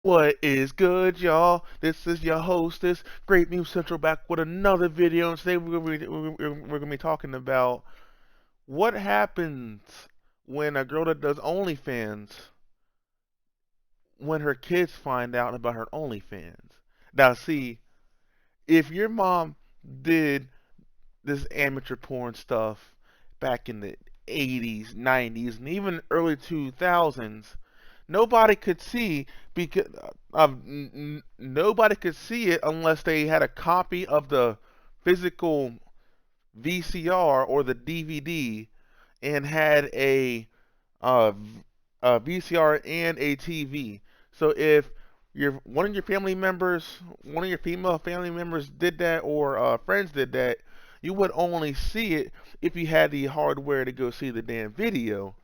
What is good, y'all? This is your hostess, Great News Central, back with another video. And today we're gonna be talking about what happens when a girl that does OnlyFans, when her kids find out about her OnlyFans. Now, see, if your mom did this amateur porn stuff back in the 80s, 90s, and even early 2000s, nobody could see because nobody could see it unless they had a copy of the physical VCR or the DVD and had uh, a VCR and a TV. So if one of your family members, one of your female family members did that, or friends did that, you would only see it if you had the hardware to go see the damn video.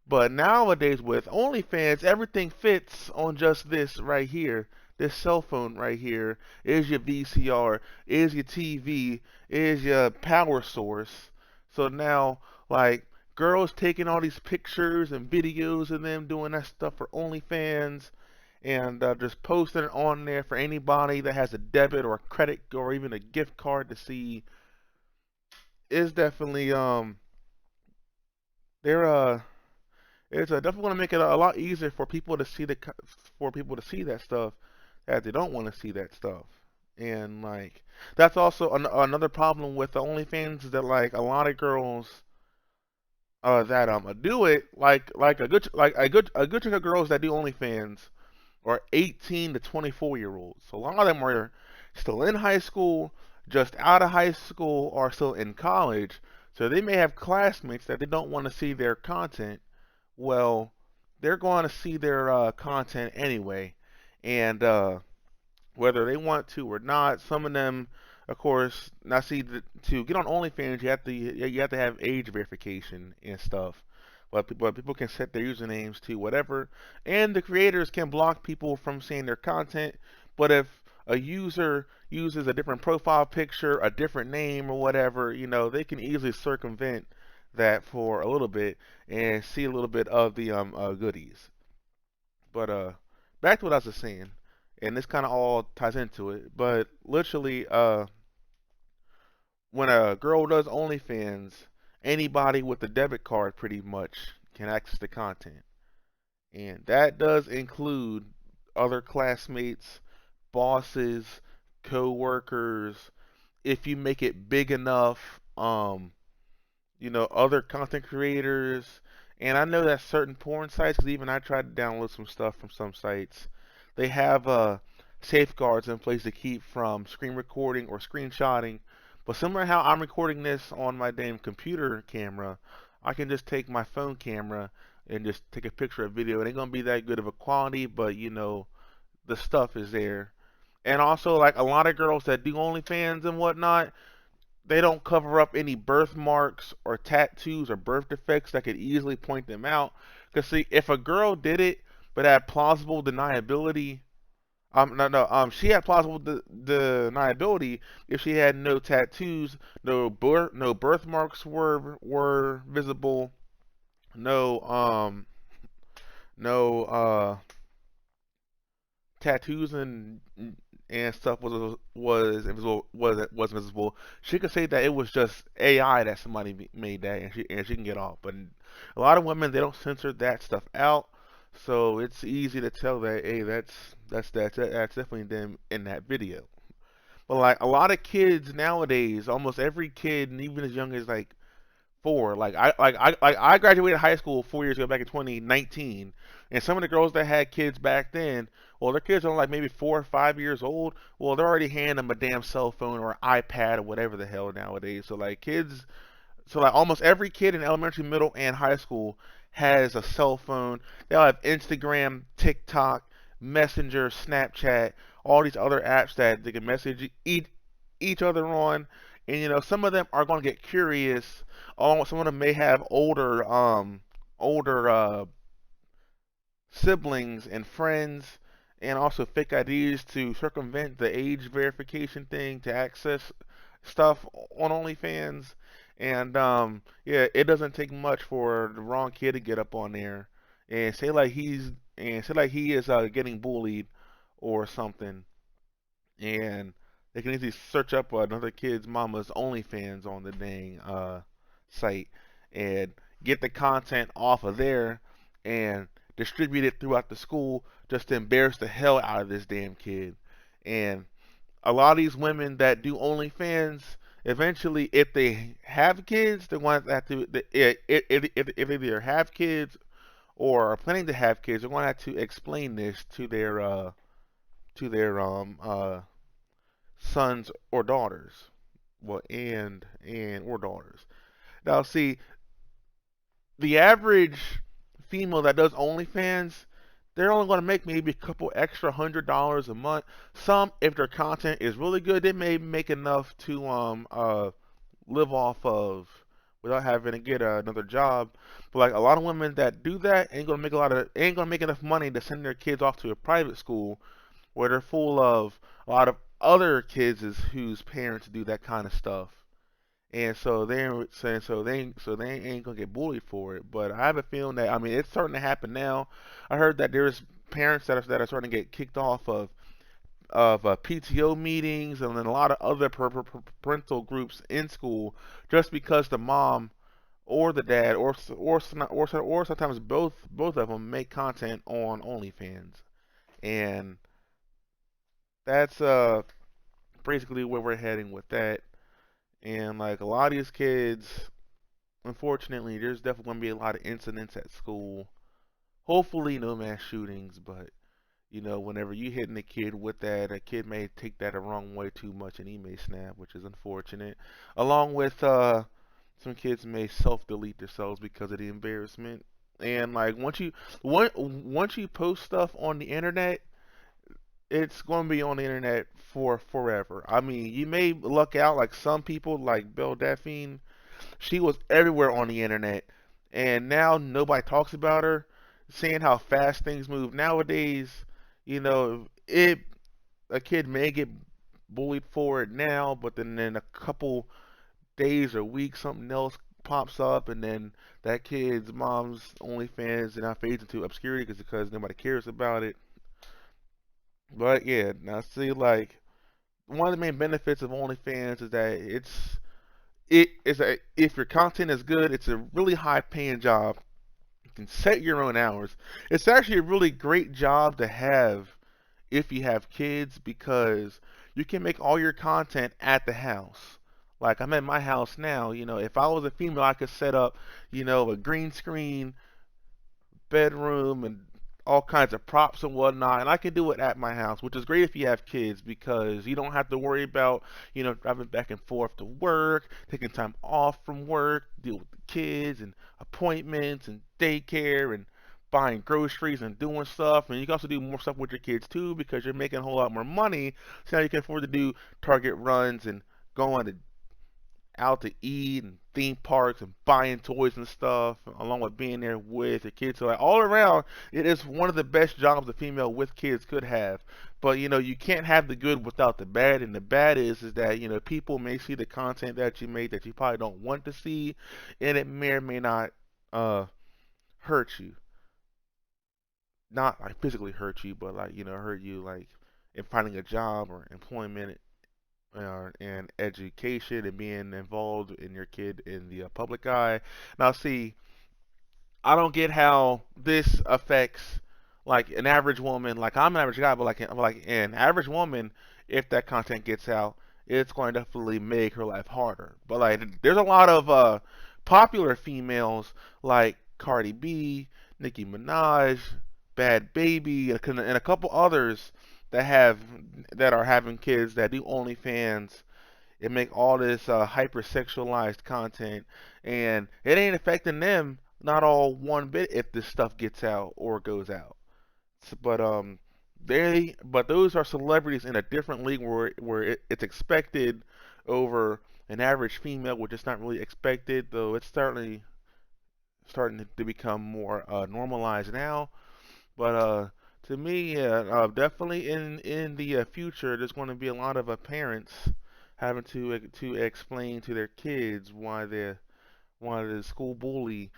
But nowadays with OnlyFans, everything fits on just this right here. This cell phone right here is your VCR, is your TV, is your power source. So now, like, girls taking all these pictures and videos of them doing that stuff for OnlyFans and just posting it on there for anybody that has a debit or a credit or even a gift card to see is definitely they're it's definitely going to make it a lot easier for people to see that stuff that they don't want to see that stuff. And like that's also another problem with the OnlyFans is that like a lot of girls that do it like a good chunk of girls that do OnlyFans are 18 to 24-year olds. So a lot of them are still in high school, just out of high school, or still in college. So they may have classmates that they don't want to see their content. Well, they're going to see their content anyway, and whether they want to or not, some of them, of course, now see to get on OnlyFans, you have to have age verification and stuff. But people can set their usernames to whatever, and the creators can block people from seeing their content. But if a user uses a different profile picture, a different name, or whatever, they can easily circumvent that for a little bit and see a little bit of the goodies. But back to what I was just saying, and this kind of all ties into it. But literally, when a girl does OnlyFans, anybody with a debit card pretty much can access the content, and that does include other classmates, bosses, co-workers. If you make it big enough, other content creators. And I know that certain porn sites, because even I tried to download some stuff from some sites, they have safeguards in place to keep from screen recording or screenshotting. But similar to how I'm recording this on my damn computer camera, I can just take my phone camera and just take a picture of video. It ain't gonna be that good of a quality, but the stuff is there. And also, like a lot of girls that do OnlyFans and whatnot, they don't cover up any birthmarks or tattoos or birth defects that could easily point them out. Because see, if a girl did it but had plausible deniability, no, no, she had plausible deniability if she had no tattoos, no birthmarks were visible, no no tattoos and stuff was visible. She could say that it was just AI that somebody made that, and she can get off. But a lot of women, they don't censor that stuff out, so it's easy to tell that hey, that's definitely them in that video. But like a lot of kids nowadays, almost every kid, and even as young as like four. Like I graduated high school 4 years ago, back in 2019, and some of the girls that had kids back then, well, their kids are like maybe 4 or 5 years old. Well, they're already handing them a damn cell phone or iPad or whatever the hell nowadays. So like almost every kid in elementary, middle, and high school has a cell phone. They all have Instagram, TikTok, Messenger, Snapchat, all these other apps that they can message each other on. And some of them are going to get curious. Some of them may have older siblings and friends, and also fake IDs to circumvent the age verification thing to access stuff on OnlyFans. And yeah, it doesn't take much for the wrong kid to get up on there and say like he is getting bullied or something, and they can easily search up another kid's mama's OnlyFans on the dang site and get the content off of there and distribute it throughout the school just to embarrass the hell out of this damn kid. And a lot of these women that do OnlyFans, eventually, if they have kids, they're going to have to, if they either have kids or are planning to have kids, they're going to have to explain this to their sons or daughters. Well, and or daughters. Now, see, the average female that does OnlyFans, they're only going to make maybe a couple extra $100 a month. Some, if their content is really good, they may make enough to live off of without having to get another job. But like a lot of women that do that ain't gonna make enough money to send their kids off to a private school where they're full of a lot of other kids whose parents do that kind of stuff. And so they're saying so they ain't gonna get bullied for it. But I have a feeling that, I mean, it's starting to happen now. I heard that there's parents that are starting to get kicked off of PTO meetings and then a lot of other parental groups in school just because the mom or the dad or sometimes both of them make content on OnlyFans. And that's basically where we're heading with that. And like a lot of these kids, unfortunately, there's definitely going to be a lot of incidents at school. Hopefully, no mass shootings, but whenever you hitting a kid with that, a kid may take that the wrong way too much and he may snap, which is unfortunate. Along with some kids may self-delete themselves because of the embarrassment. And like once you post stuff on the internet, it's going to be on the internet for forever. I mean, you may luck out like some people, like Belle Delphine. She was everywhere on the internet, and now nobody talks about her. Seeing how fast things move nowadays, it a kid may get bullied for it now, but then in a couple days or weeks, something else pops up, and then that kid's mom's OnlyFans and now fades into obscurity because nobody cares about it. But yeah, now see, like one of the main benefits of OnlyFans is that it is a if your content is good, it's a really high paying job. You can set your own hours. It's actually a really great job to have if you have kids because you can make all your content at the house. Like I'm at my house now, if I was a female, I could set up, a green screen bedroom and all kinds of props and whatnot, and I can do it at my house, which is great if you have kids because you don't have to worry about, driving back and forth to work, taking time off from work, deal with the kids and appointments and daycare and buying groceries and doing stuff. And you can also do more stuff with your kids too because you're making a whole lot more money, so now you can afford to do Target runs and go on to out to eat and theme parks and buying toys and stuff, along with being there with your kids. So like, all around, it is one of the best jobs a female with kids could have. But you can't have the good without the bad, and the bad is that people may see the content that you made that you probably don't want to see, and it may or may not uh hurt you, not like physically hurt you, but like hurt you like in finding a job or employment and education and being involved in your kid in the public eye. Now, see, I don't get how this affects like an average woman. Like I'm an average guy, but like an average woman, if that content gets out, it's going to definitely make her life harder. But like, there's a lot of popular females like Cardi B, Nicki Minaj, Bad Baby, and a couple others that have that are having kids that do OnlyFans and make all this hypersexualized content, and it ain't affecting them not all one bit if this stuff gets out or goes out. But but those are celebrities in a different league where it's expected over an average female, which is not really expected, though it's certainly starting to become more normalized now. But to me, yeah, definitely in the future, there's going to be a lot of parents having to explain to their kids why the school bully,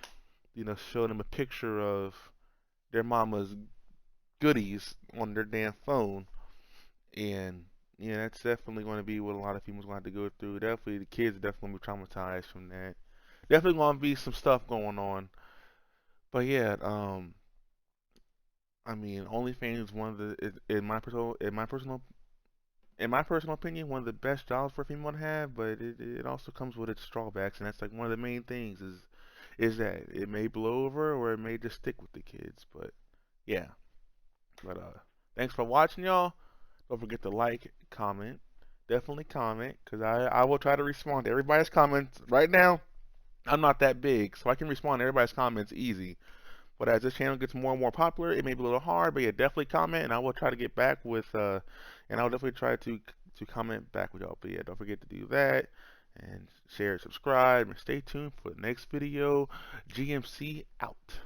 showed them a picture of their mama's goodies on their damn phone And yeah, that's definitely going to be what a lot of people's going to have to go through. Definitely, the kids are definitely going to be traumatized from that. Definitely going to be some stuff going on. But yeah, I mean, OnlyFans is one of the, in my personal opinion, one of the best jobs for a female to have. But it also comes with its drawbacks, and that's like one of the main things is that it may blow over or it may just stick with the kids. But yeah, but thanks for watching, y'all. Don't forget to like, comment, definitely comment, cause I will try to respond to everybody's comments. Right now, I'm not that big, so I can respond to everybody's comments easy. But as this channel gets more and more popular, it may be a little hard, but yeah, definitely comment, and I will try to get back with, and I'll definitely try to comment back with y'all. But yeah, don't forget to do that, and share, subscribe, and stay tuned for the next video. GMC out.